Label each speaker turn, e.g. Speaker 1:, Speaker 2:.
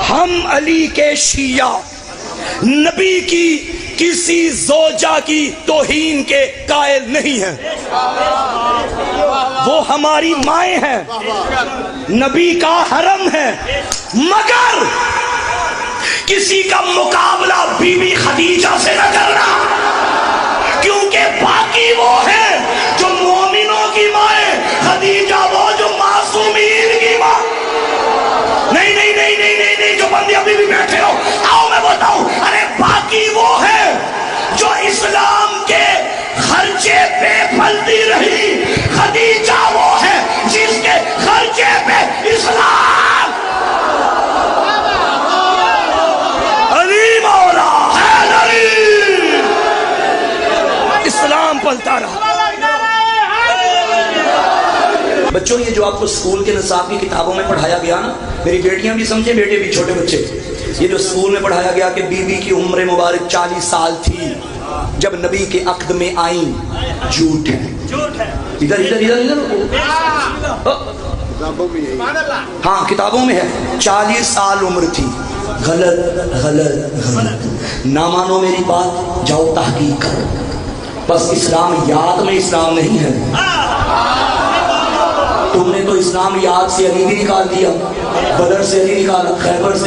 Speaker 1: ہم علی کے شیعہ نبی کی کسی زوجہ کی توہین کے قائل نہیں ہیں، وہ ہماری مائیں ہیں، نبی کا حرم ہے، مگر کسی کا مقابلہ بی بی خدیجہ سے نہ کرنا، کیونکہ باقی وہ ہیں جو مومنوں کی مائیں، خدیجہ وہ جو معصومین کی ماں۔ نہیں نہیں نہیں نہیں نہیں نہیں جو بندے ابھی بھی بیٹھے ہو، آؤ میں بتاؤں، ارے باقی وہ ہے جو اسلام کے خرچے پہ پھلتی رہی، خدیجہ وہ ہے جس کے خرچے پہ اسلام، علی مولا ہے، علی اسلام پلتا رہا۔ بچوں یہ جو آپ کو اسکول کے نصاب کی کتابوں میں پڑھایا گیا نا، میری بیٹیاں بھی سمجھے، بیٹے بھی، چھوٹے بچے، یہ جو اسکول میں پڑھایا گیا کہ بی بی کی عمر مبارک 40 سال تھی جب نبی کے عقد میں آئیں، جھوٹ ہے، ادھر ادھر ادھر ادھر، ہاں کتابوں میں ہے 40 سال عمر تھی، غلط غلط غلط، نہ مانو میری بات، جاؤ تحقیق کرو، بس اسلامیات میں اسلام نہیں ہے۔ تم نے تو اسلامیات سے علی بھی نکال دیا، بدر سے علی نکالا، خیبر سے